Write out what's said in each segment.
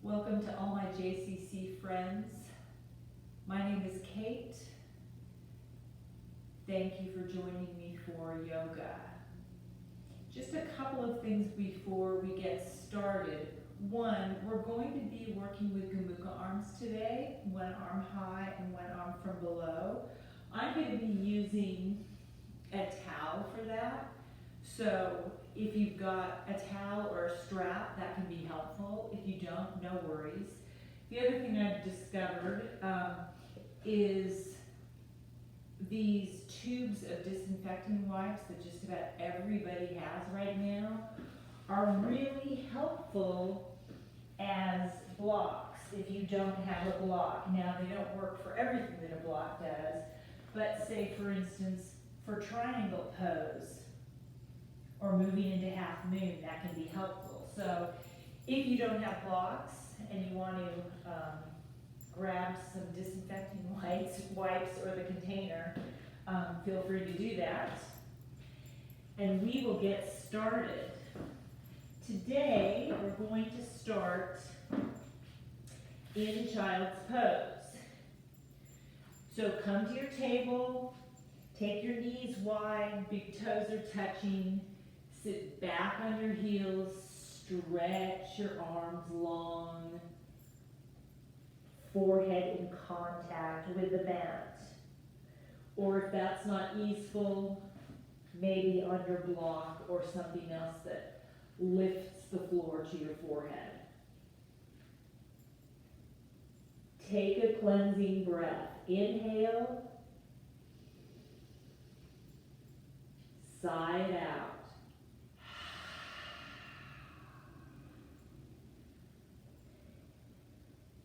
Welcome to all my JCC friends. My name is Kate. Thank you for joining me for yoga. Just a couple of things before we get started. One, we're going to be working with Gomuka arms today, one arm high and one arm from below. I'm going to be using a towel for that. So if you've got a towel or a strap, that can be helpful. If you don't, no worries. The other thing I've discovered is these tubes of disinfecting wipes that just about everybody has right now are really helpful as blocks if you don't have a block. Now, they don't work for everything that a block does, but say, for instance, for triangle pose, or moving into half moon, that can be helpful. So if you don't have blocks and you want to grab some disinfecting wipes or the container, feel free to do that. And we will get started. Today, we're going to start in child's pose. So come to your table, take your knees wide, big toes are touching. Sit back on your heels, stretch your arms long, forehead in contact with the mat. Or if that's not easeful, maybe on your block or something else that lifts the floor to your forehead. Take a cleansing breath. Inhale, sigh it out.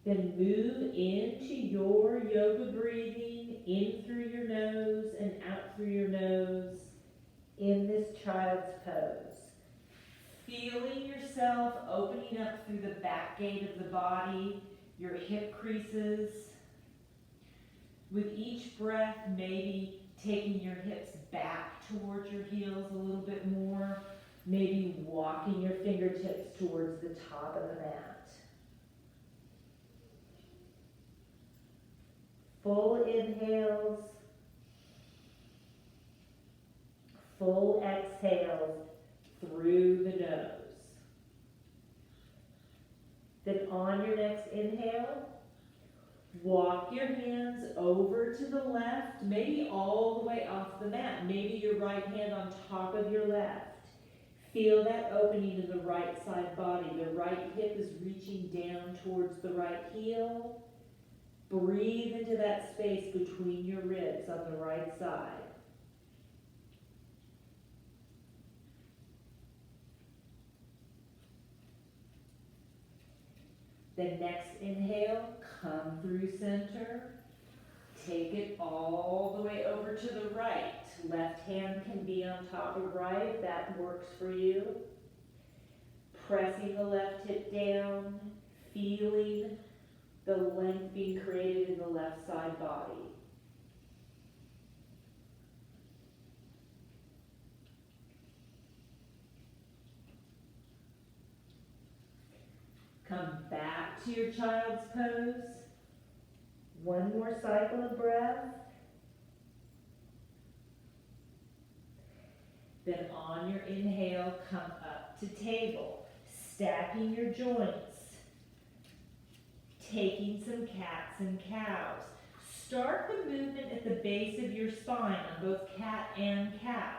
Then move into your yoga breathing, in through your nose and out through your nose in this child's pose. Feeling yourself opening up through the back gate of the body, your hip creases. With each breath, maybe taking your hips back towards your heels a little bit more, maybe walking your fingertips towards the top of the mat. Full inhales, full exhales through the nose. Then on your next inhale, walk your hands over to the left, maybe all the way off the mat. Maybe your right hand on top of your left. Feel that opening in the right side body. The right hip is reaching down towards the right heel. Breathe into that space between your ribs on the right side. Then next inhale, come through center. Take it all the way over to the right. Left hand can be on top of right if that works for you. Pressing the left hip down, feeling the length being created in the left side body. Come back to your child's pose. One more cycle of breath. Then on your inhale, come up to table, stacking your joints. Taking some cats and cows. Start the movement at the base of your spine on both cat and cow.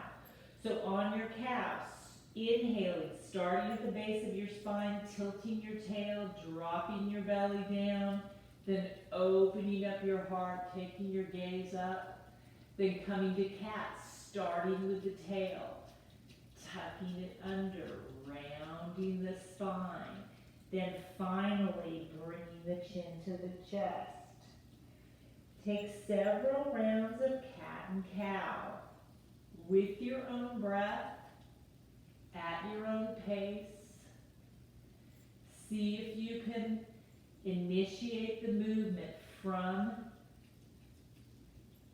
So on your calves, inhaling, starting at the base of your spine, tilting your tail, dropping your belly down, then opening up your heart, taking your gaze up, then coming to cat, starting with the tail, tucking it under, rounding the spine. Then finally bringing the chin to the chest. Take several rounds of cat and cow with your own breath, at your own pace. See if you can initiate the movement from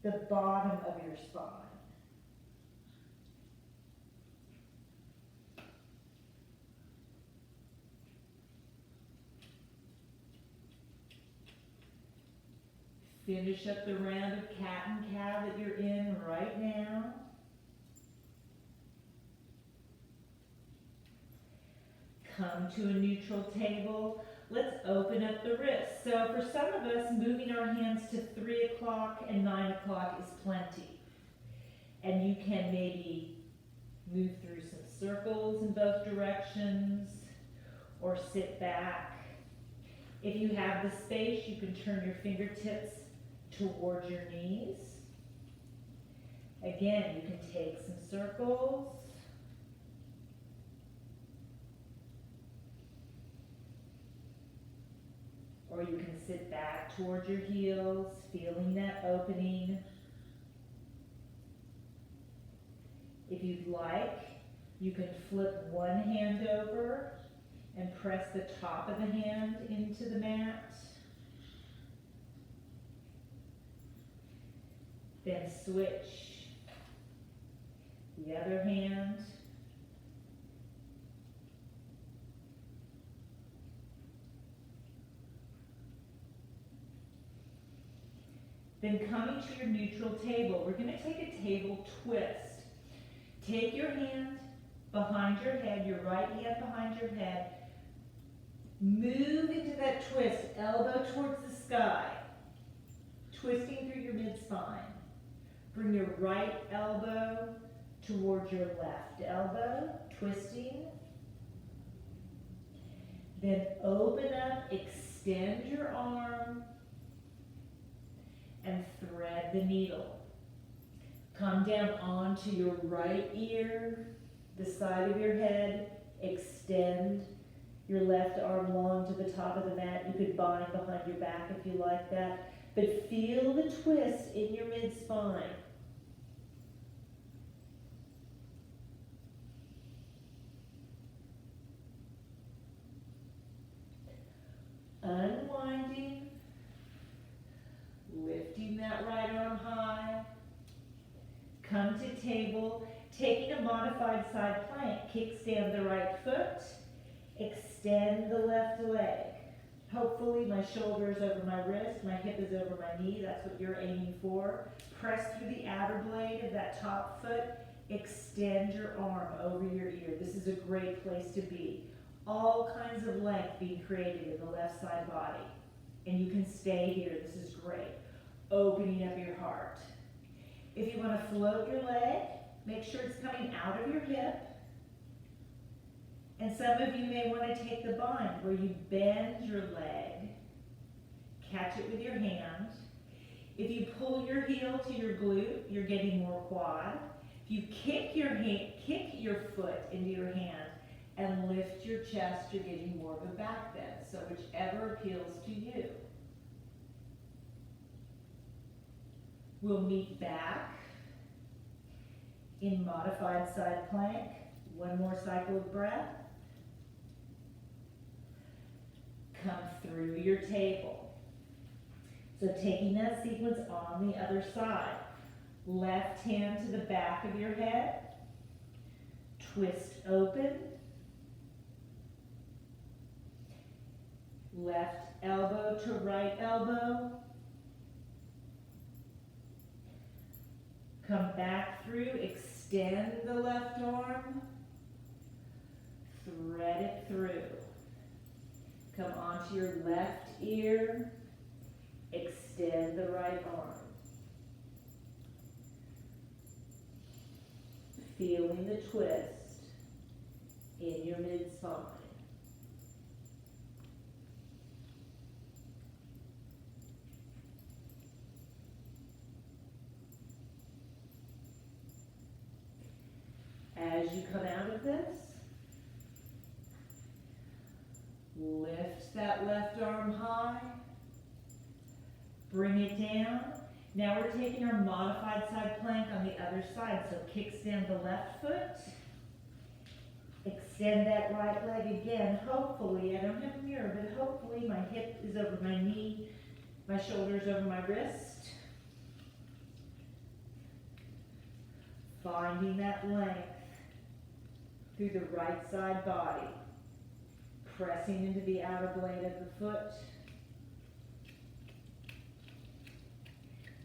the bottom of your spine. Finish up the round of cat and cow that you're in right now. Come to a neutral table. Let's open up the wrists. So for some of us, moving our hands to 3 o'clock and 9 o'clock is plenty. And you can maybe move through some circles in both directions or sit back. If you have the space, you can turn your fingertips towards your knees. Again, you can take some circles. Or you can sit back towards your heels, feeling that opening. If you'd like, you can flip one hand over and press the top of the hand into the mat. Then switch the other hand. Then coming to your neutral table, we're going to take a table twist. Take your hand behind your head, your right hand behind your head. Move into that twist, elbow towards the sky, twisting through your mid-spine. Bring your right elbow towards your left elbow, twisting. Then open up, extend your arm, and thread the needle. Come down onto your right ear, the side of your head, extend your left arm long to the top of the mat. You could bind behind your back if you like that, but feel the twist in your mid-spine. Unwinding, lifting that right arm high. Come to table, taking a modified side plank. Kickstand the right foot, extend the left leg. Hopefully my shoulder is over my wrist, my hip is over my knee. That's what you're aiming for. Press through the outer blade of that top foot. Extend your arm over your ear. This is a great place to be. All kinds of length being created in the left side body. And you can stay here. This is great. Opening up your heart. If you want to float your leg, make sure it's coming out of your hip. And some of you may want to take the bind where you bend your leg, catch it with your hand. If you pull your heel to your glute, you're getting more quad. If you kick your foot into your hand and lift your chest, you're getting more of a back bend. So whichever appeals to you. We'll meet back in modified side plank. One more cycle of breath. Come through your table. So taking that sequence on the other side. Left hand to the back of your head. Twist open. Left elbow to right elbow. Come back through, extend the left arm, thread it through. Come onto your left ear, extend the right arm. Feeling the twist in your mid-spine. As you come out of this, lift that left arm high, bring it down. Now we're taking our modified side plank on the other side. So kickstand the left foot, extend that right leg again. Hopefully, I don't have a mirror, but hopefully my hip is over my knee, my shoulder is over my wrist. Finding that length through the right side body, pressing into the outer blade of the foot.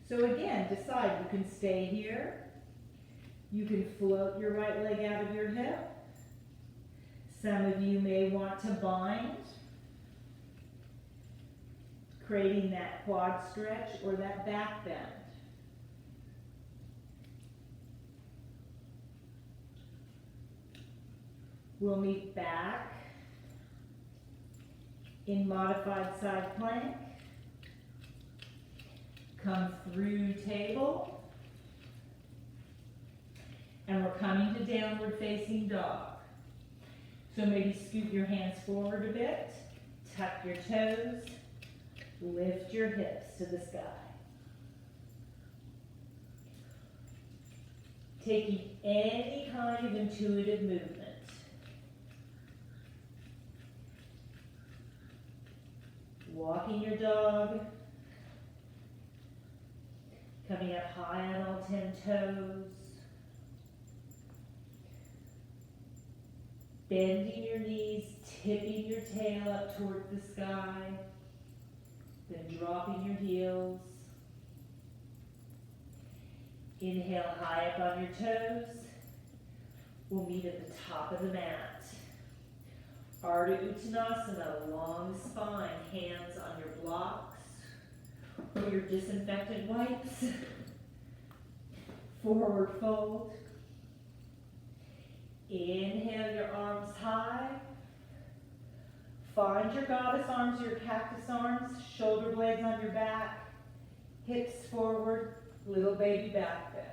So again, decide, you can stay here, you can float your right leg out of your hip. Some of you may want to bind, creating that quad stretch or that back bend. We'll meet back in modified side plank. Come through table. And we're coming to downward facing dog. So maybe scoot your hands forward a bit, tuck your toes, lift your hips to the sky. Taking any kind of intuitive movement. Walking your dog, coming up high on all 10 toes, bending your knees, tipping your tail up toward the sky, then dropping your heels. Inhale high up on your toes. We'll meet at the top of the mat. Ardha Uttanasana, long spine, hands on your blocks or your disinfectant wipes. Forward fold. Inhale your arms high. Find your goddess arms, your cactus arms, shoulder blades on your back, hips forward, little baby back bend.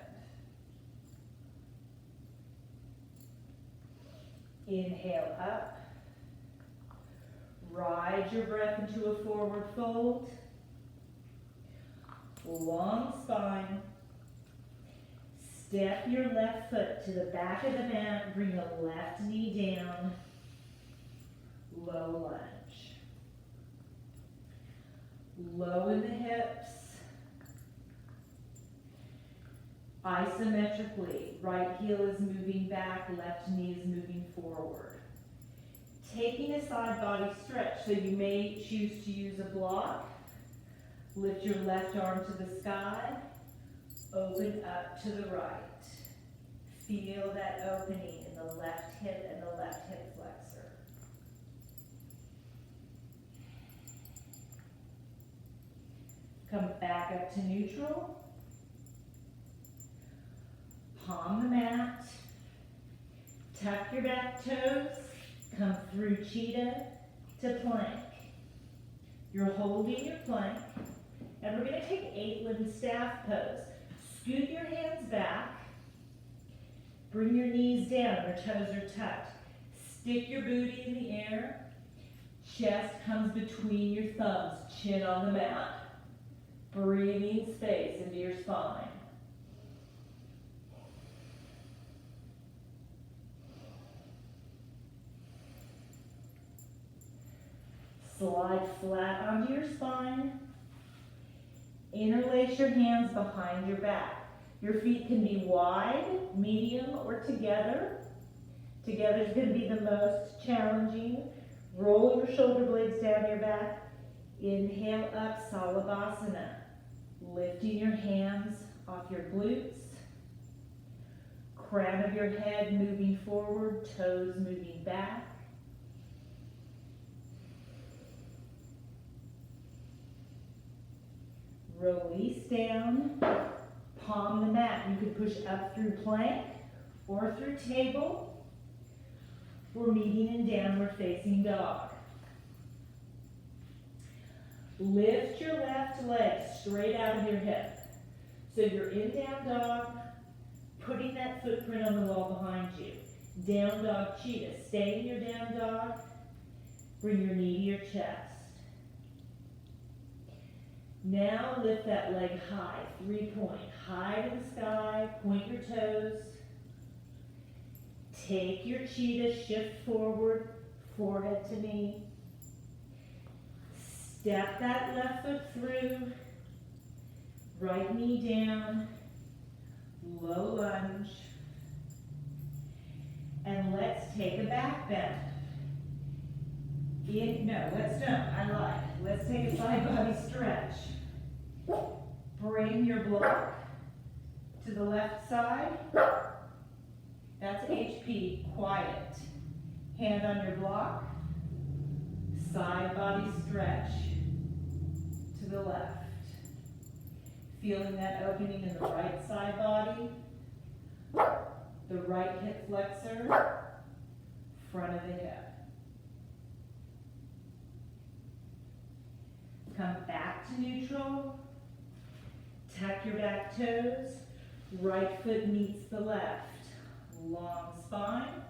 Inhale up. Ride your breath into a forward fold. Long spine. Step your left foot to the back of the mat. Bring the left knee down. Low lunge. Low in the hips. Isometrically. Right heel is moving back. Left knee is moving forward. Taking a side body stretch, so you may choose to use a block. Lift your left arm to the sky. Open up to the right. Feel that opening in the left hip and the left hip flexor. Come back up to neutral. Palm the mat. Tuck your back toes. Come through cheetah to plank. You're holding your plank, and we're going to take 8-limb staff pose. Scoot your hands back. Bring your knees down, your toes are tucked. Stick your booty in the air. Chest comes between your thumbs, chin on the mat. Breathing space into your spine. Slide flat onto your spine. Interlace your hands behind your back. Your feet can be wide, medium, or together. Together is going to be the most challenging. Roll your shoulder blades down your back. Inhale up, Salabhasana. Lifting your hands off your glutes. Crown of your head moving forward, toes moving back. Release down, palm the mat. You can push up through plank or through table. We're meeting in downward facing dog. Lift your left leg straight out of your hip. So you're in down dog, putting that footprint on the wall behind you. Down dog cheetah. Stay in your down dog. Bring your knee to your chest. Now lift that leg high, 3-point, high to the sky, point your toes. Take your cheetah, shift forward, forehead to knee. Step that left foot through, right knee down, low lunge. And let's take a back bend. No, let's don't, I lied. Let's take a side body stretch. Bring your block to the left side. That's HP, quiet. Hand on your block. Side body stretch to the left. Feeling that opening in the right side body. The right hip flexor, front of the hip. Come back to neutral. Tuck your back toes. Right foot meets the left. Long spine.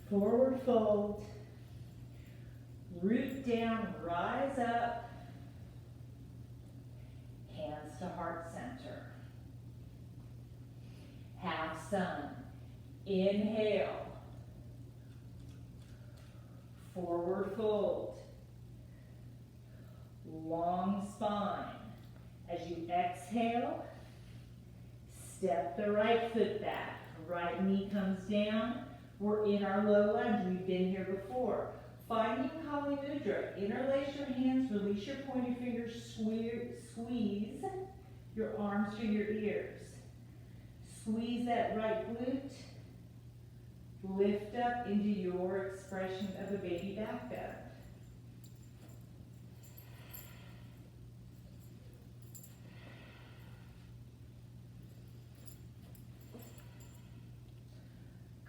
Forward fold. Root down, rise up. Hands to heart center. Half sun. Inhale. Forward fold. Long spine. As you exhale, step the right foot back. Right knee comes down. We're in our low lunge. We've been here before. Finding Kali Mudra. Interlace your hands, release your pointer fingers, squeeze your arms to your ears. Squeeze that right glute. Lift up into your expression of a baby back bend.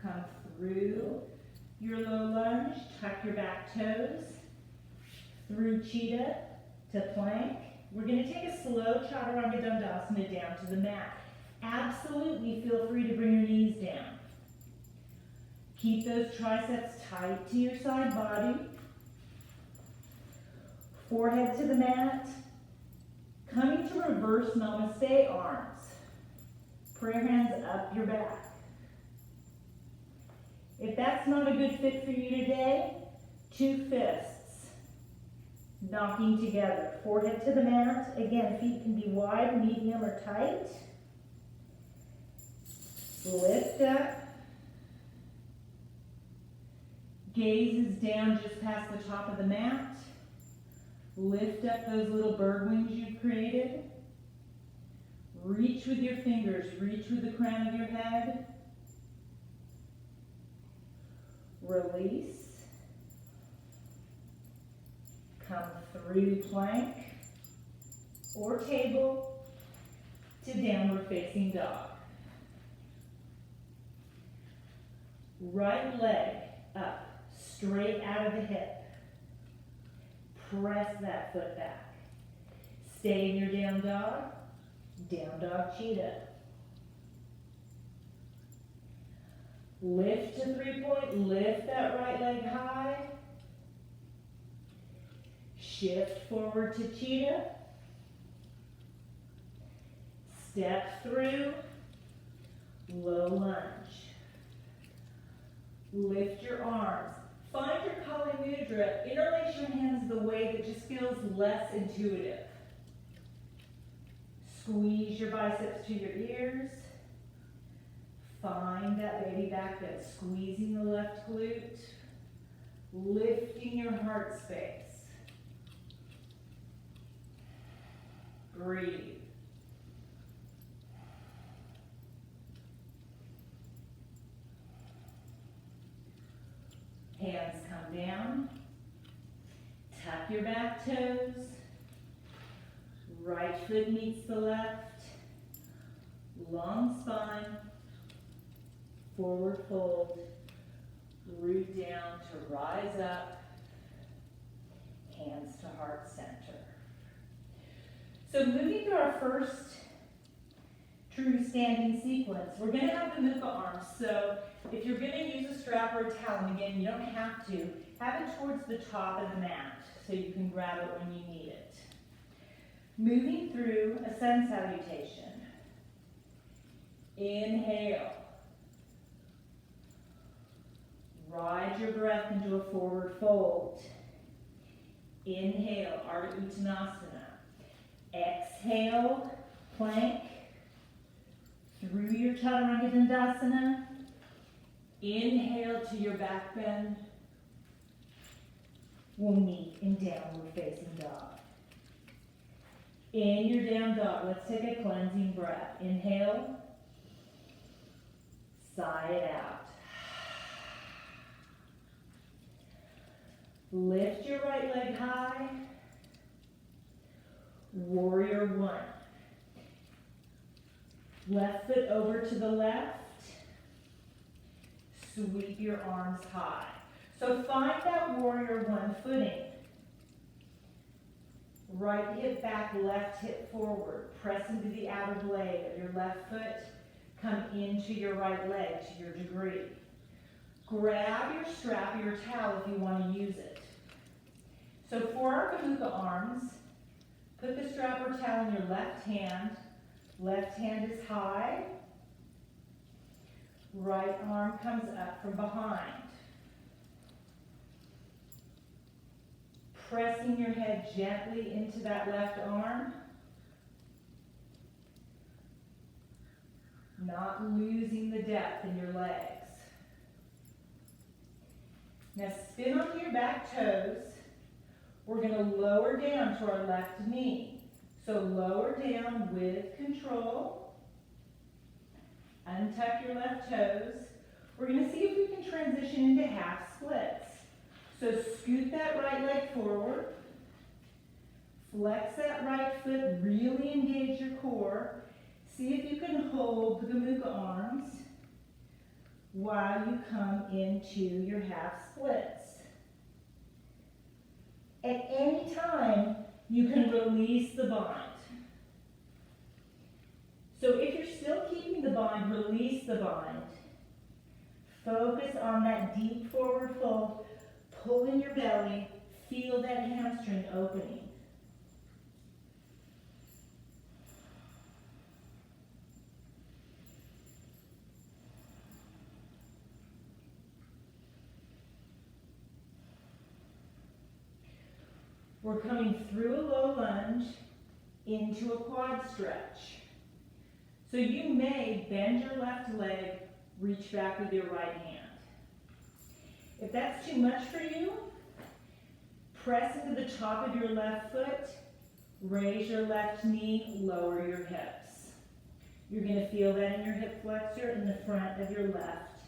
Come through your low lunge, tuck your back toes, through cheetah to plank. We're going to take a slow chaturanga dandasana down to the mat. Absolutely feel free to bring your knees down. Keep those triceps tight to your side body. Forehead to the mat. Coming to reverse namaste arms. Prayer hands up your back. If that's not a good fit for you today, two fists knocking together. Forehead to the mat. Again, feet can be wide, medium, or tight. Lift up. Gaze is down just past the top of the mat. Lift up those little bird wings you've created. Reach with your fingers. Reach with the crown of your head. Release. Come through plank or table to downward facing dog. Right leg up, straight out of the hip. Press that foot back. Stay in your down dog cheetah. Lift to 3-point, lift that right leg high. Shift forward to cheetah. Step through, low lunge. Lift your arms. Find your Kali Mudra. Interlace your hands the way that just feels less intuitive. Squeeze your biceps to your ears. Find that baby back bend, squeezing the left glute, lifting your heart space. Breathe. Hands come down. Tuck your back toes. Right foot meets the left. Long spine. Forward fold, root down to rise up, hands to heart center. So moving through our first true standing sequence, we're going to have the mukha arms. So if you're going to use a strap or a towel, and again, you don't have to, have it towards the top of the mat so you can grab it when you need it. Moving through a sun salutation. Inhale. Ride your breath into a forward fold. Inhale, Ardha Uttanasana. Exhale, plank. Through your Chaturanga Dandasana. Inhale to your back bend. We'll meet in downward facing dog. In your down dog, let's take a cleansing breath. Inhale, sigh it out. Lift your right leg high. Warrior one. Left foot over to the left. Sweep your arms high. So find that warrior one footing. Right hip back, left hip forward. Press into the outer blade of your left foot. Come into your right leg to your degree. Grab your strap or your towel if you want to use it. So for our Gamuka arms, put the strap or towel in your left hand. Left hand is high. Right arm comes up from behind. Pressing your head gently into that left arm. Not losing the depth in your legs. Now spin onto your back toes. We're going to lower down to our left knee. So lower down with control. Untuck your left toes. We're going to see if we can transition into half splits. So scoot that right leg forward. Flex that right foot, really engage your core. See if you can hold the Gamuka arms while you come into your half splits. At any time, you can release the bind. So if you're still keeping the bind, release the bind. Focus on that deep forward fold. Pull in your belly. Feel that hamstring opening. We're coming through a low lunge into a quad stretch. So you may bend your left leg, reach back with your right hand. If that's too much for you, press into the top of your left foot, raise your left knee, lower your hips. You're going to feel that in your hip flexor in the front of your left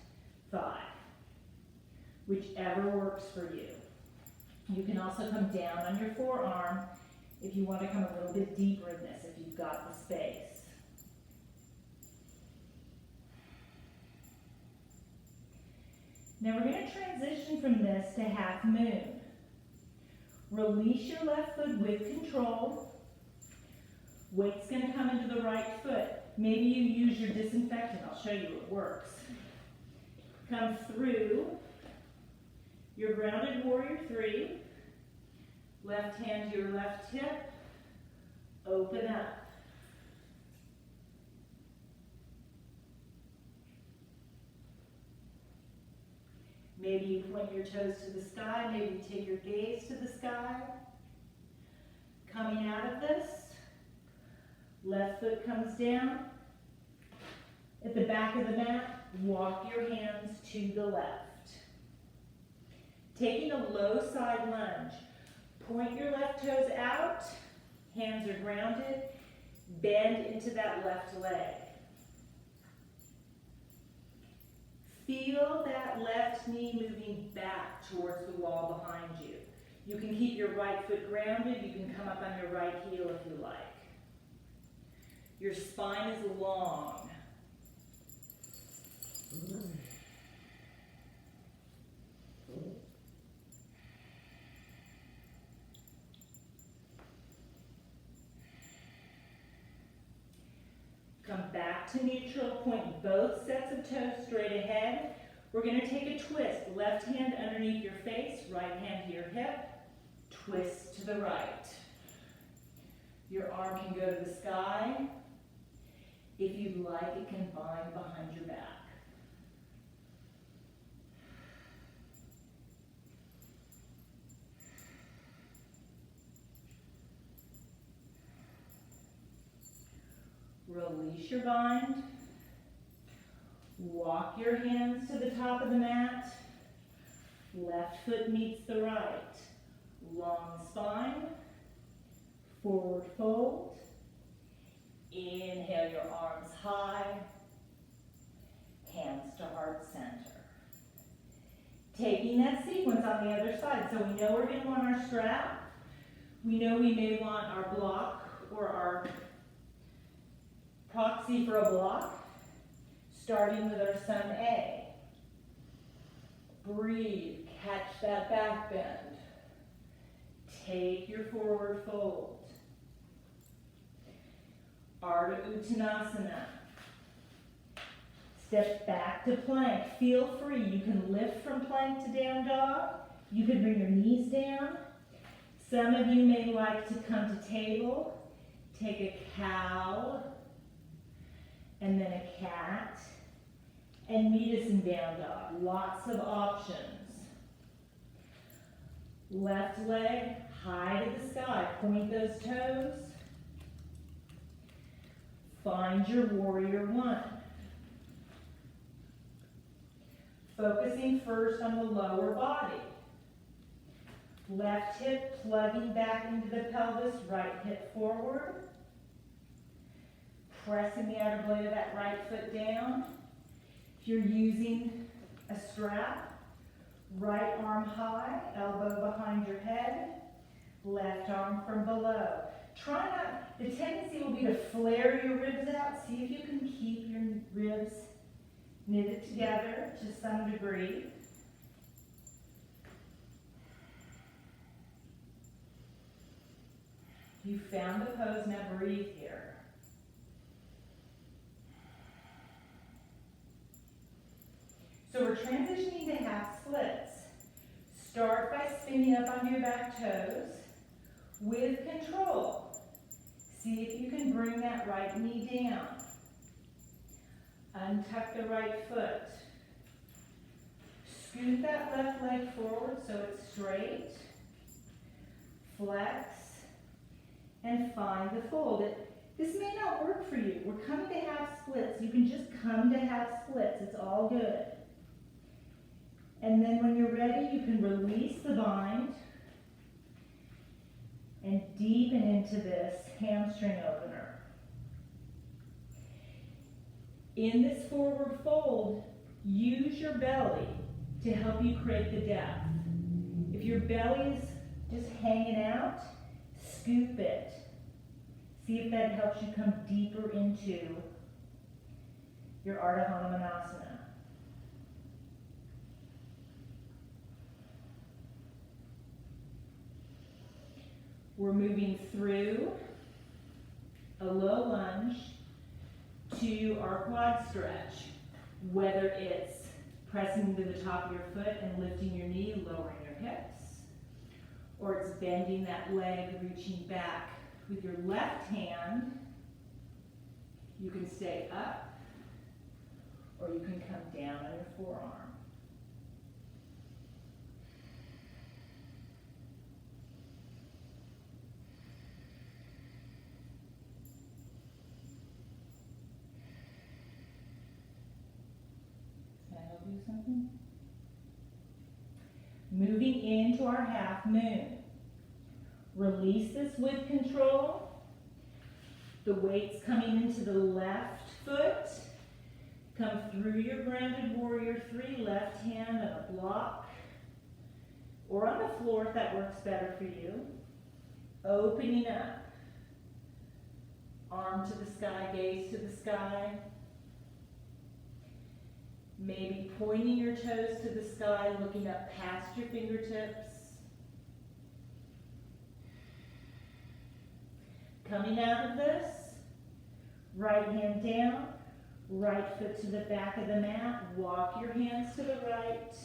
thigh, whichever works for you. You can also come down on your forearm if you want to come a little bit deeper in this, if you've got the space. Now we're going to transition from this to half moon. Release your left foot with control. Weight's going to come into the right foot. Maybe you use your disinfectant. I'll show you it works. Come through your grounded warrior three. Left hand to your left hip. Open up. Maybe you point your toes to the sky. Maybe you take your gaze to the sky. Coming out of this, left foot comes down. At the back of the mat, walk your hands to the left. Taking a low side lunge. Point your left toes out. Hands are grounded. Bend into that left leg. Feel that left knee moving back towards the wall behind you. You can keep your right foot grounded. You can come up on your right heel if you like. Your spine is long. Come back to neutral, point both sets of toes straight ahead. We're going to take a twist. Left hand underneath your face, right hand to your hip. Twist to the right. Your arm can go to the sky. If you'd like, it can bind behind your back. Release your bind. Walk your hands to the top of the mat. Left foot meets the right. Long spine. Forward fold. Inhale your arms high. Hands to heart center. Taking that sequence on the other side. So we know we're going to want our strap. We know we may want our block or our proxy for a block, starting with our sun A. Breathe, catch that back bend. Take your forward fold. Ardha Uttanasana. Step back to plank. Feel free. You can lift from plank to down dog. You can bring your knees down. Some of you may like to come to table. Take a cow and then a cat and meet us in down dog. Lots of options. Left leg high to the sky. Point those toes. Find your warrior one. Focusing first on the lower body. Left hip plugging back into the pelvis, right hip forward. Pressing the outer blade of that right foot down. If you're using a strap, right arm high, elbow behind your head, left arm from below. Try not, the tendency will be to flare your ribs out. See if you can keep your ribs knitted together to some degree. You found the pose, now breathe here. So we're transitioning to half splits. Start by spinning up on your back toes with control. See if you can bring that right knee down. Untuck the right foot. Scoot that left leg forward so it's straight. Flex and find the fold. This may not work for you. We're coming to half splits. You can just come to half splits. It's all good. And then when you're ready, you can release the bind and deepen into this hamstring opener. In this forward fold, use your belly to help you create the depth. If your belly is just hanging out, scoop it. See if that helps you come deeper into your Ardha Hanumanasana. We're moving through a low lunge to our quad stretch, whether it's pressing to the top of your foot and lifting your knee, lowering your hips, or it's bending that leg, reaching back. With your left hand, you can stay up, or you can come down on your forearm. Can I help you with something? Moving into our half moon. Release this with control. The weight's coming into the left foot. Come through your grounded warrior three, left hand on a block. Or on the floor if that works better for you. Opening up. Arm to the sky, gaze to the sky. Maybe pointing your toes to the sky, looking up past your fingertips. Coming out of this, right hand down, right foot to the back of the mat, walk your hands to the right,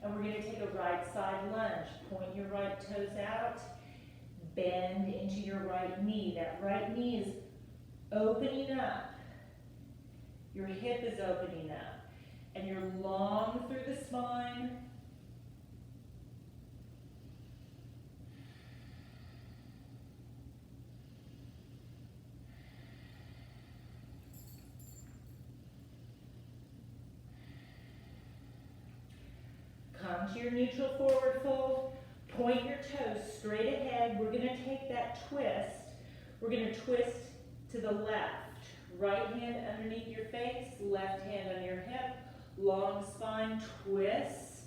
and we're going to take a right side lunge. Point your right toes out, bend into your right knee. That right knee is opening up. Your hip is opening up, and you're long through the spine. Come to your neutral forward fold. Point your toes straight ahead. We're going to take that twist. We're going to twist to the left. Right hand underneath your face, left hand on your hip. Long spine, twist.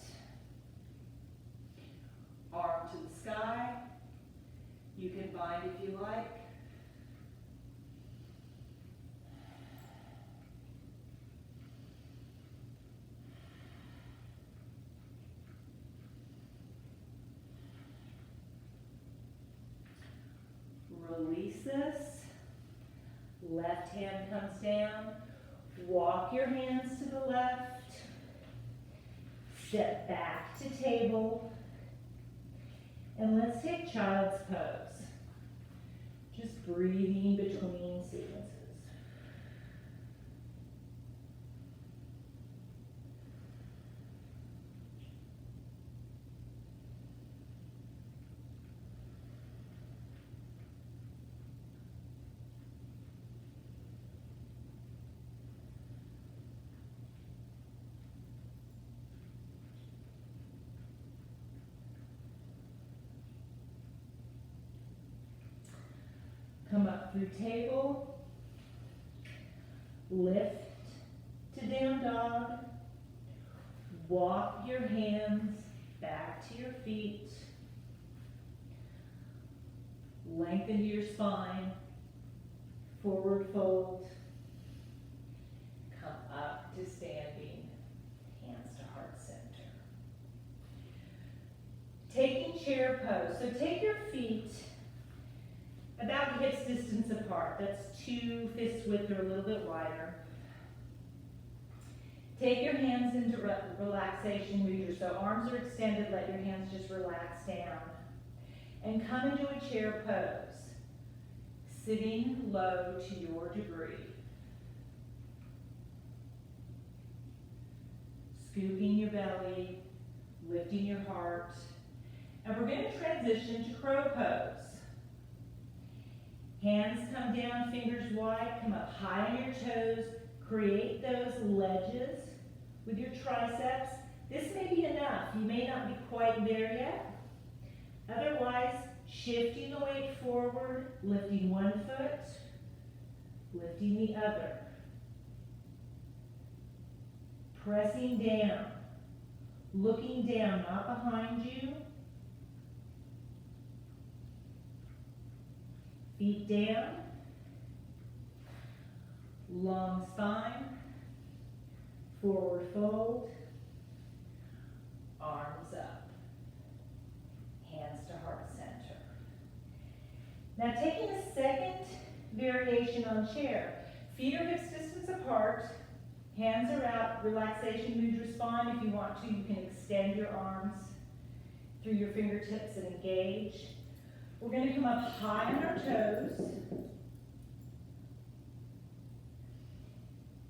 Arm to the sky. You can bind if you like. Release this. Left hand comes down. Walk your hands to the left. Step back to table. And let's take child's pose. Just breathing between sequences. Come up through table, lift to down dog, walk your hands back to your feet, lengthen your spine, forward fold, come up to standing, hands to heart center. Taking chair pose, so take your feet about hips distance apart. That's 2 fist width or a little bit wider. Take your hands into relaxation mudra. So arms are extended, let your hands just relax down. And come into a chair pose, sitting low to your degree. Scooping your belly, lifting your heart. And we're going to transition to crow pose. Hands come down, fingers wide, come up high on your toes. Create those ledges with your triceps. This may be enough. You may not be quite there yet. Otherwise, shifting the weight forward, lifting one foot, lifting the other. Pressing down, looking down, not behind you. Feet down, long spine, forward fold, arms up, hands to heart center. Now taking a second variation on chair. Feet are hips distance apart, hands are out, relaxation mudra spine. If you want to, you can extend your arms through your fingertips and engage. We're going to come up high on our toes,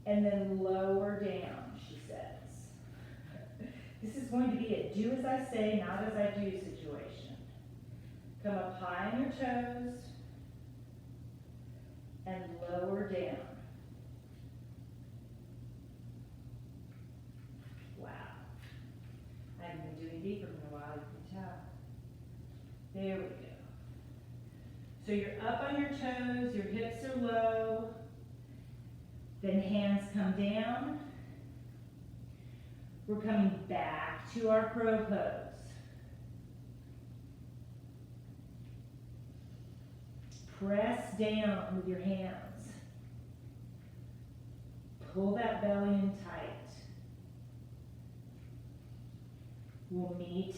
and then lower down, she says. This is going to be a do as I say, not as I do situation. Come up high on your toes, and lower down. Wow. I haven't been doing deeper in a while, you can tell. There we go. So you're up on your toes, your hips are low, then hands come down. We're coming back to our crow pose. Press down with your hands. Pull that belly in tight. We'll meet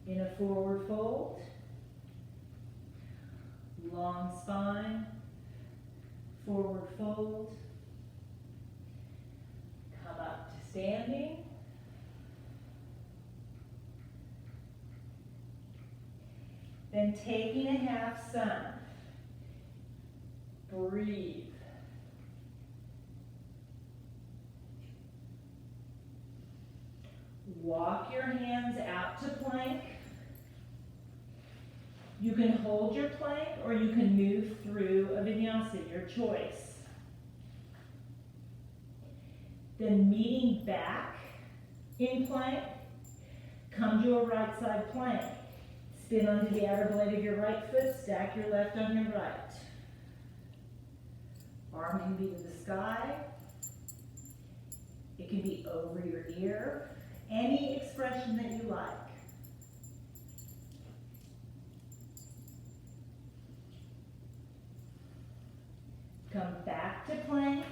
in a forward fold. Long spine, forward fold, come up to standing, then taking a half sun, breathe, walk your hands out to plank. You can hold your plank or you can move through a vinyasa, your choice. Then meeting back in plank, come to a right side plank. Spin onto the outer blade of your right foot, stack your left on your right. Arm can be to the sky. It can be over your ear. Any expression that you like. Come back to plank.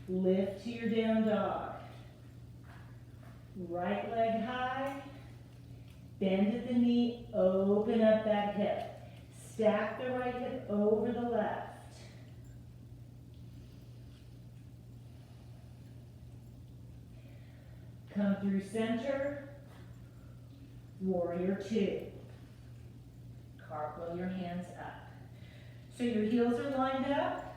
Lift to your down dog. Right leg high. Bend at the knee, open up that hip. Stack the right hip over the left. Come through center, warrior two. Cartwheel your hands up. So your heels are lined up.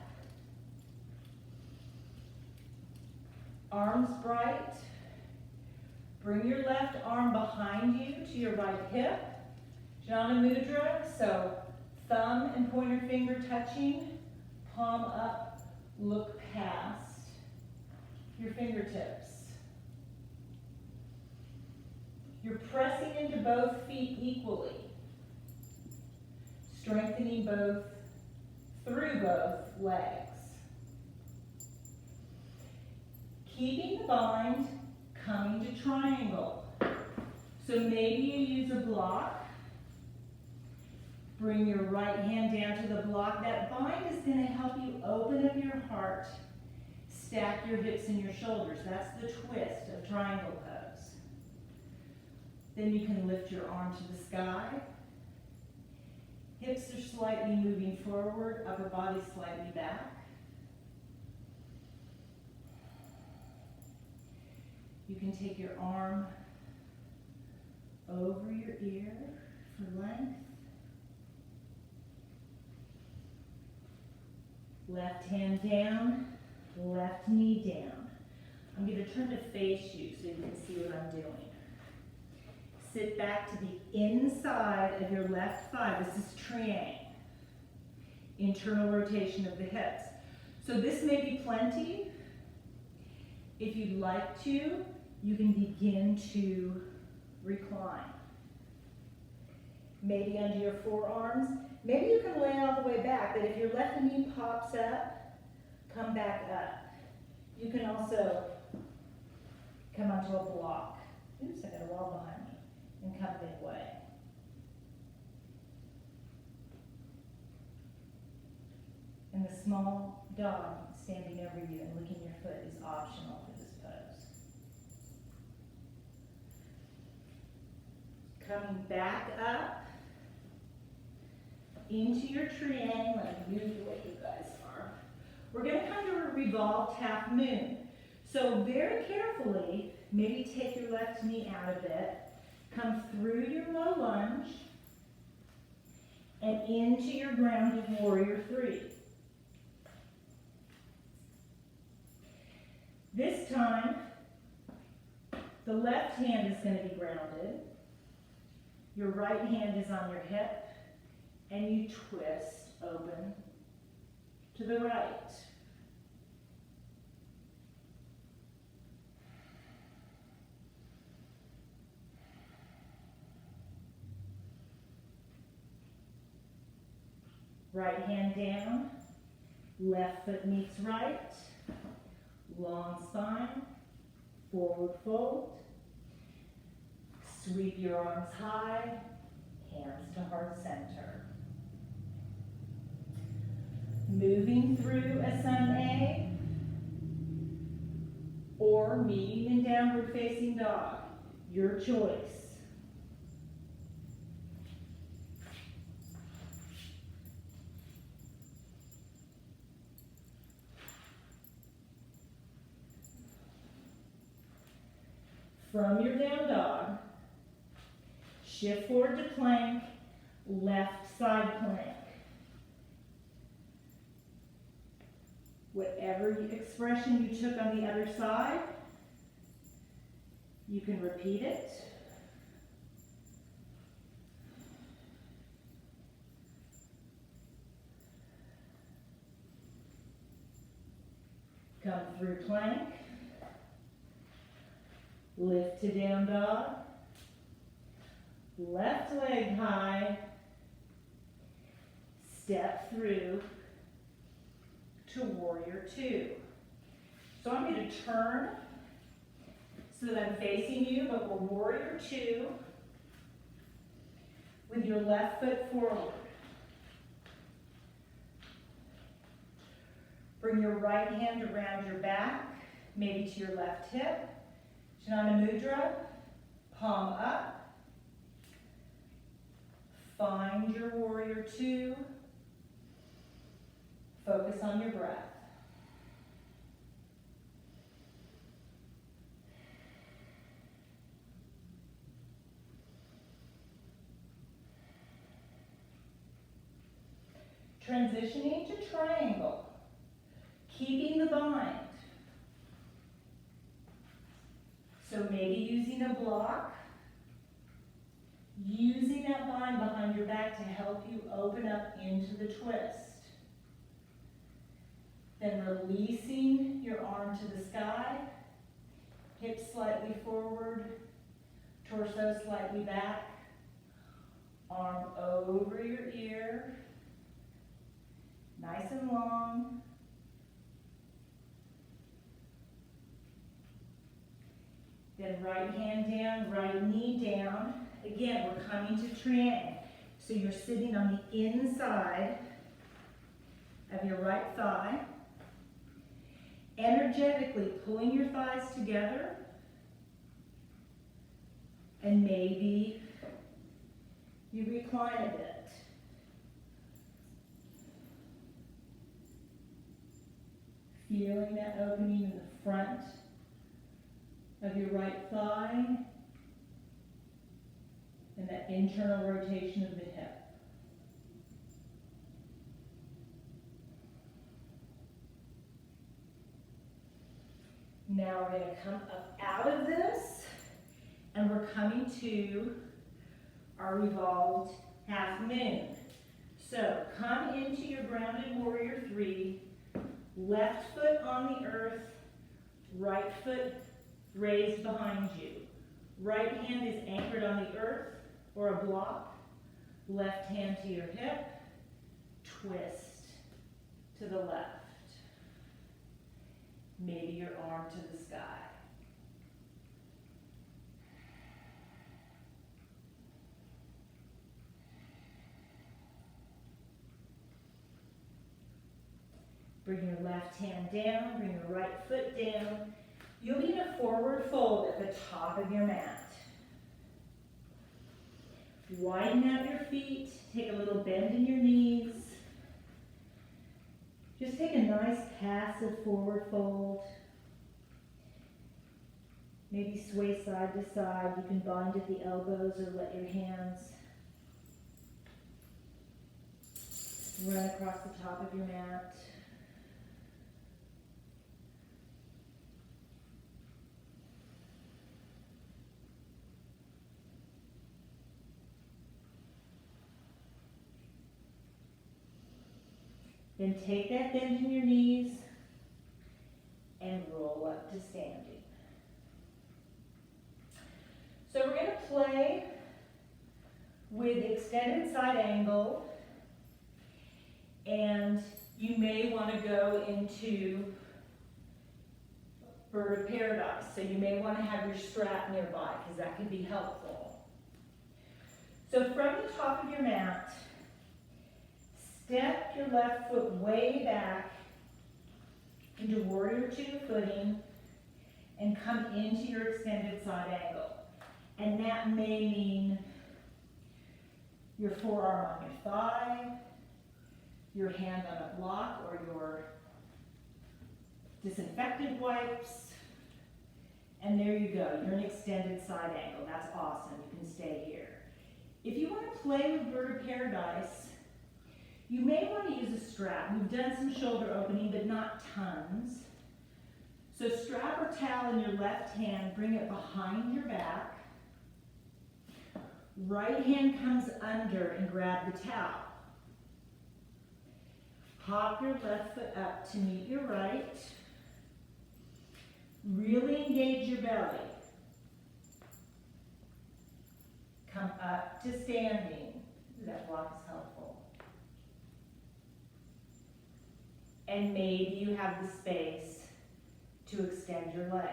Arms bright. Bring your left arm behind you to your right hip. Jnana Mudra, so thumb and pointer finger touching, palm up, look past your fingertips. You're pressing into both feet equally, strengthening both through both legs. Keeping the bind, coming to triangle. So maybe you use a block. Bring your right hand down to the block. That bind is going to help you open up your heart, stack your hips and your shoulders. That's the twist of triangle pose. Then you can lift your arm to the sky. Hips are slightly moving forward, upper body slightly back. You can take your arm over your ear for length. Left hand down, left knee down. I'm going to turn to face you so you can see what I'm doing. Sit back to the inside of your left thigh. This is triangle. Internal rotation of the hips. So this may be plenty. If you'd like to, you can begin to recline. Maybe under your forearms. Maybe you can lay all the way back, but if your left knee pops up, come back up. You can also come onto a block. Oops, I got a wall behind me. And come midway. And the small dog standing over you and licking your foot is optional for this pose. Coming back up into your triangle, and move the way you guys are. We're going to come to a revolved half moon. So very carefully, maybe take your left knee out a bit, come through your low lunge, and into your grounded warrior three. This time, the left hand is going to be grounded. Your right hand is on your hip, and you twist open to the right. Right hand down, left foot meets right, long spine, forward fold, sweep your arms high, hands to heart center. Moving through a sun A, or meeting in downward facing dog, your choice. From your down dog, shift forward to plank, left side plank. Whatever expression you took on the other side, you can repeat it. Come through plank. Lift to down dog. Left leg high, step through to warrior two. So I'm going to turn so that I'm facing you, but we're warrior two with your left foot forward. Bring your right hand around your back, maybe to your left hip. Jnana Mudra, palm up. Find your warrior two. Focus on your breath. Transitioning to triangle, keeping the bind. So maybe using a block, using that bind behind your back to help you open up into the twist. Then releasing your arm to the sky, hips slightly forward, torso slightly back, arm over your ear, nice and long. Then right hand down, right knee down. Again, we're coming to triangle. So you're sitting on the inside of your right thigh, energetically pulling your thighs together, and maybe you recline a bit. Feeling that opening in the front of your right thigh and that internal rotation of the hip. Now we're going to come up out of this and we're coming to our revolved half moon. So come into your grounded warrior three, left foot on the earth, right foot raised behind you. Right hand is anchored on the earth or a block. Left hand to your hip. Twist to the left. Maybe your arm to the sky. Bring your left hand down, bring your right foot down. You'll be in a forward fold at the top of your mat. Widen out your feet, take a little bend in your knees. Just take a nice passive forward fold. Maybe sway side to side. You can bind at the elbows or let your hands run across the top of your mat. Then take that bend in your knees and roll up to standing. So we're going to play with extended side angle, and you may want to go into bird of paradise. So you may want to have your strap nearby because that can be helpful. So from the top of your mat, step your left foot way back into warrior two footing and come into your extended side angle. And that may mean your forearm on your thigh, your hand on a block or your disinfectant wipes. And there you go, you're an extended side angle. That's awesome, you can stay here. If you want to play with bird of paradise, you may want to use a strap. We've done some shoulder opening, but not tons. So strap or towel in your left hand, bring it behind your back. Right hand comes under and grab the towel. Hop your left foot up to meet your right. Really engage your belly. Come up to standing. That block is helpful. And maybe you have the space to extend your leg.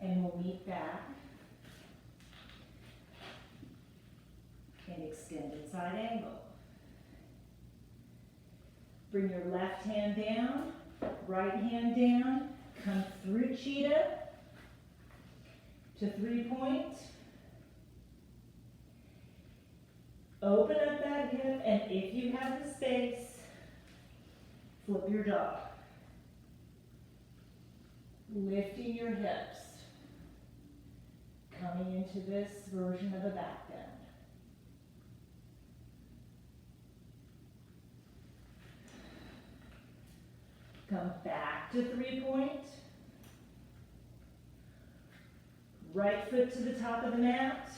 And we'll meet back in extended side angle. Bring your left hand down, right hand down, come through cheetah to 3-point. Open up that hip, and if you have the space, flip your dog. Lifting your hips. Coming into this version of a back bend. Come back to 3-point. Right foot to the top of the mat.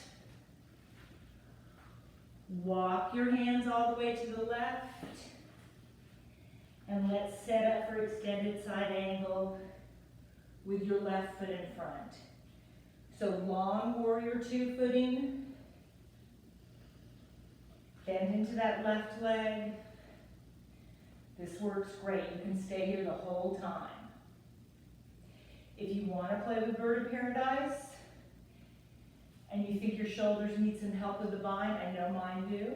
Walk your hands all the way to the left. And let's set up for extended side angle with your left foot in front. So long warrior 2 footing. Bend into that left leg. This works great. You can stay here the whole time. If you want to play with Bird of Paradise and you think your shoulders need some help with the bind, I know mine do.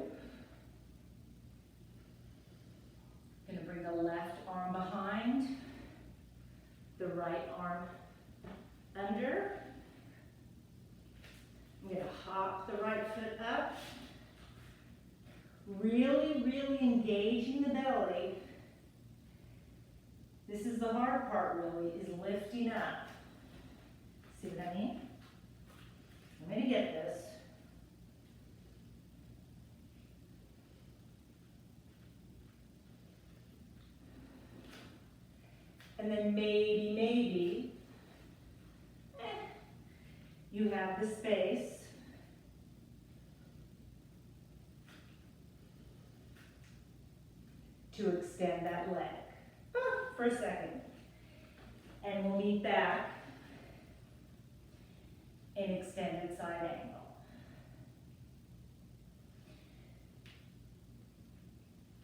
I'm going to bring the left arm behind, the right arm under. I'm going to hop the right foot up. Really, really engaging the belly. This is the hard part, really, is lifting up. See what I mean? I'm going to get this. And then maybe, you have the space to extend that leg for a second. And we'll meet back in extended side angle.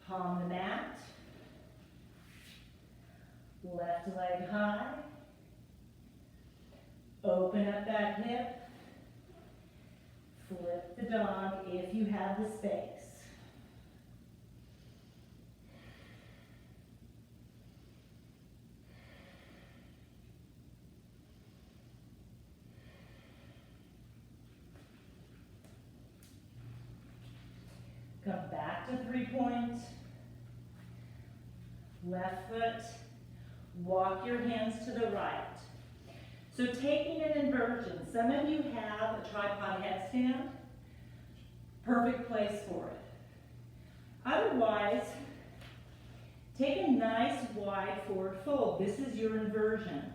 Palm the mat. Left leg high. Open up that hip. Flip the dog if you have the space. Come back to 3-point. Left foot. Walk your hands to the right. So taking an inversion, some of you have a tripod headstand. Perfect place for it. Otherwise, take a nice wide forward fold. This is your inversion.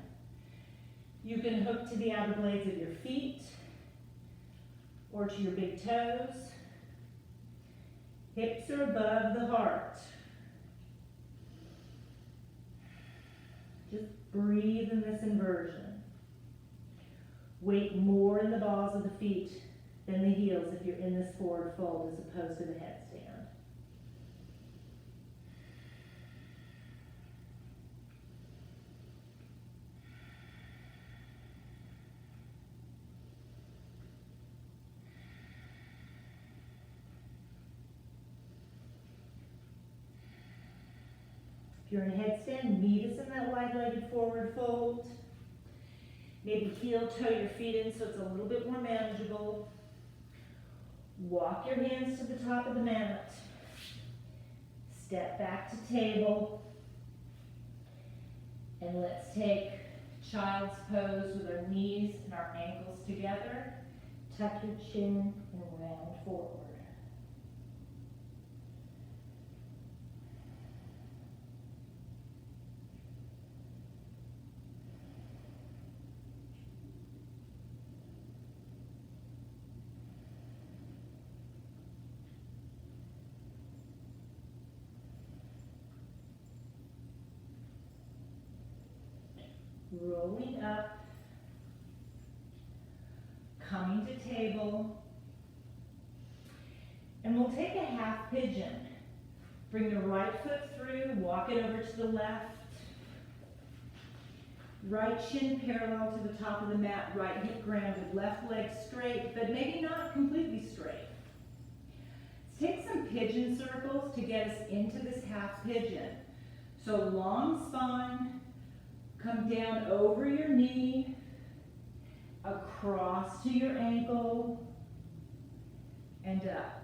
You can hook to the outer blades of your feet or to your big toes. Hips are above the heart. Just breathe in this inversion. Weight more in the balls of the feet than the heels if you're in this forward fold as opposed to the headstand. If you're in a headstand, meet us in that wide-legged forward fold. Maybe heel toe your feet in so it's a little bit more manageable. Walk your hands to the top of the mat. Step back to table. And let's take child's pose with our knees and our ankles together. Tuck your chin and round forward. Rolling up coming to table. And we'll take a half pigeon. Bring the right foot through, walk it over to the left. Right shin parallel to the top of the mat, right hip grounded, left leg straight, but maybe not completely straight. Let's take some pigeon circles to get us into this half pigeon. So long spine, come down over your knee, across to your ankle, and up.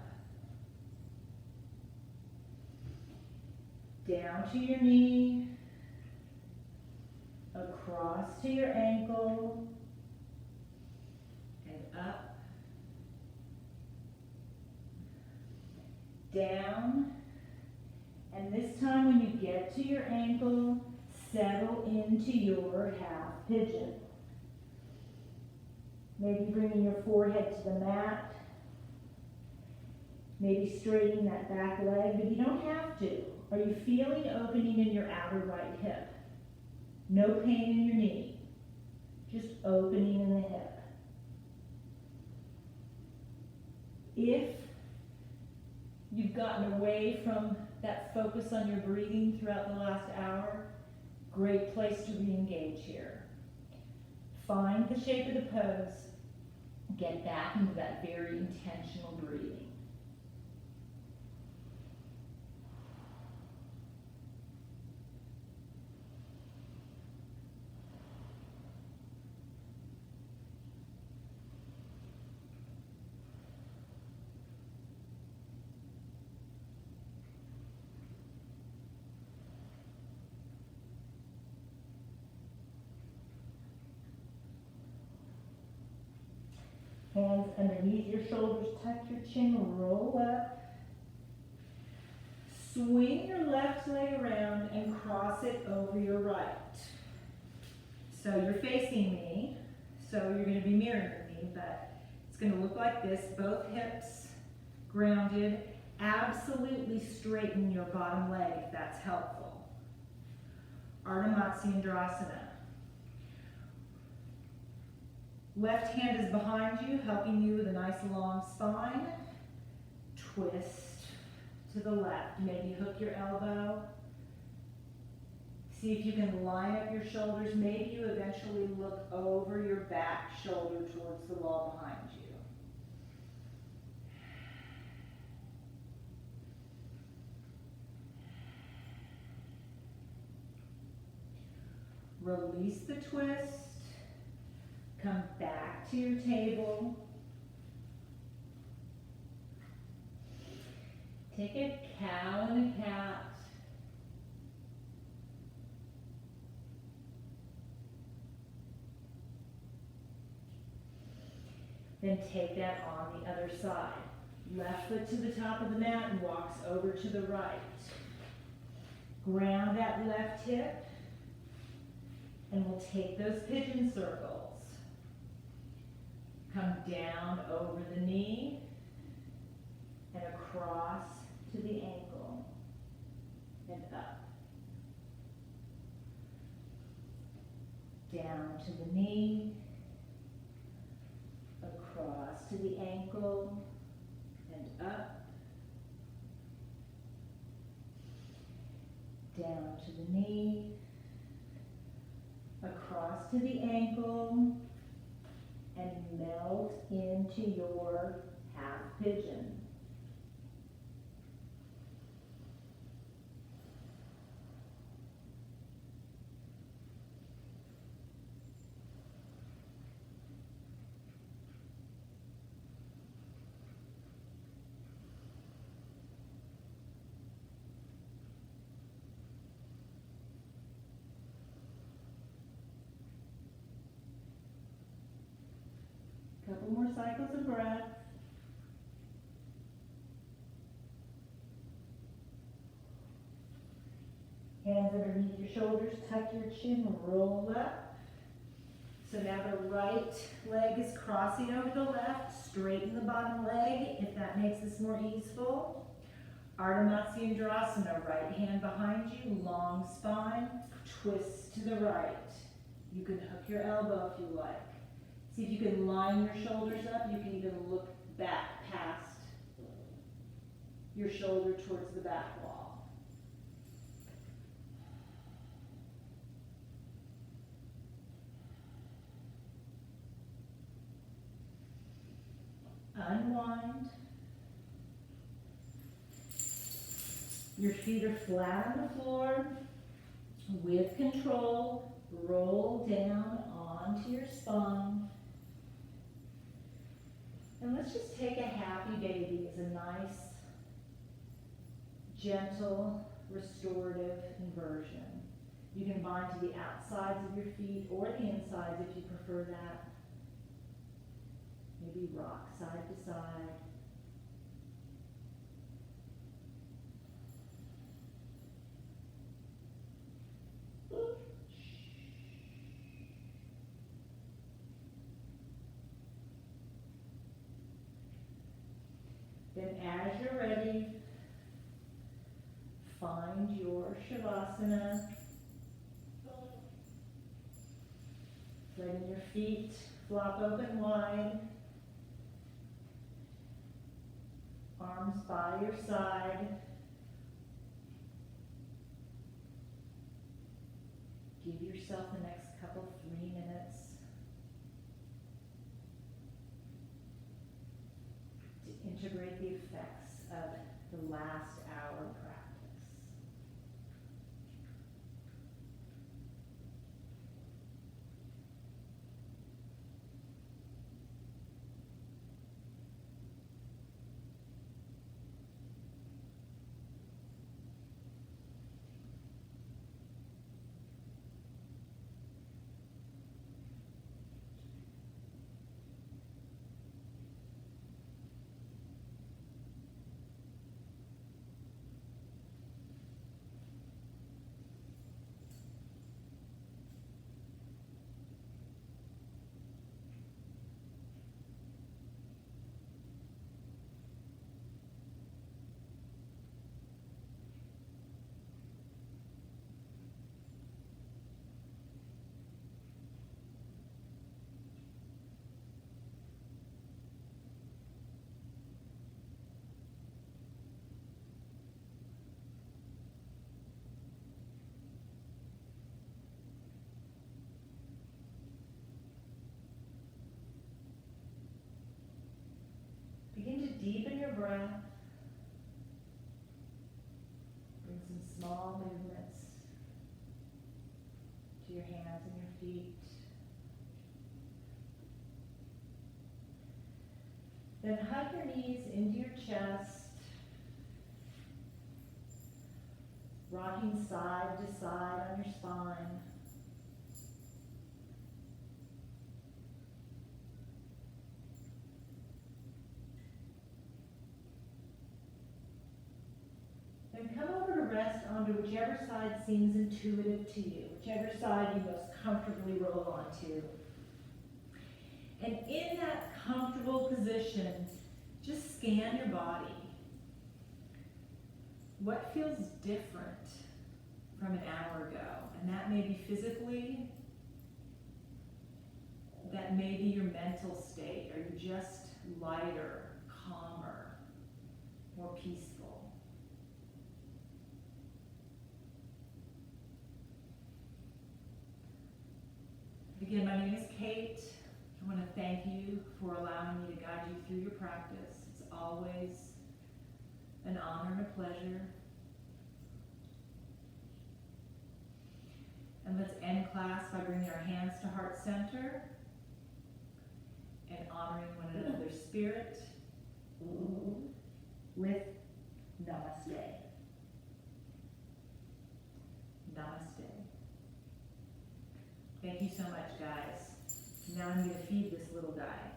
Down to your knee, across to your ankle, and up, down, and this time when you get to your ankle, settle into your half pigeon. Maybe bringing your forehead to the mat, maybe straightening that back leg, but you don't have to. Are you feeling opening in your outer right hip? No pain in your knee, just opening in the hip. If you've gotten away from that focus on your breathing throughout the last hour, great place to re-engage here. Find the shape of the pose, get back into that very intentional breathing. Hands underneath your shoulders, tuck your chin, roll up. Swing your left leg around and cross it over your right. So you're facing me, so you're going to be mirroring me, but it's going to look like this, both hips grounded. Absolutely straighten your bottom leg if that's helpful. Ardha Matsyendrasana. Left hand is behind you, helping you with a nice long spine. Twist to the left. Maybe hook your elbow. See if you can line up your shoulders. Maybe you eventually look over your back shoulder towards the wall behind you. Release the twist. Come back to your table. Take a cow and a cat. Then take that on the other side. Left foot to the top of the mat and walks over to the right. Ground that left hip. And we'll take those pigeon circles. Come down over the knee and across to the ankle and up. Down to the knee, across to the ankle and up. Down to the knee, across to the ankle, and melt into your half pigeon. Couple more cycles of breath. Hands underneath your shoulders, tuck your chin, roll up. So now the right leg is crossing over the left, straighten the bottom leg if that makes this more easeful. Ardha Matsyendrasana, right hand behind you, long spine, twist to the right. You can hook your elbow if you like. See See if you can line your shoulders up. You can even look back past your shoulder towards the back wall. Unwind. Your feet are flat on the floor. With control, roll down onto your spine. And let's just take a happy baby as a nice, gentle, restorative inversion. You can bind to the outsides of your feet or the insides if you prefer that. Maybe rock side to side. Then as you're ready, find your Shavasana. Letting your feet flop open wide. Arms by your side. Give yourself the next couple, 3 minutes. Integrate the effects of the last hour practice. Begin to deepen your breath. Bring some small movements to your hands and your feet. Then hug your knees into your chest, rocking side to side on your spine. Then come over to rest onto whichever side seems intuitive to you, whichever side you most comfortably roll onto. And in that comfortable position, just scan your body. What feels different from an hour ago? And that may be physically, that may be your mental state. Are you just lighter, calmer, more peaceful? Again, my name is Kate. I want to thank you for allowing me to guide you through your practice. It's always an honor and a pleasure. And let's end class by bringing our hands to heart center and honoring one another's spirit with Namaste. Namaste. Thank you so much, guys. Now I'm going to feed this little guy.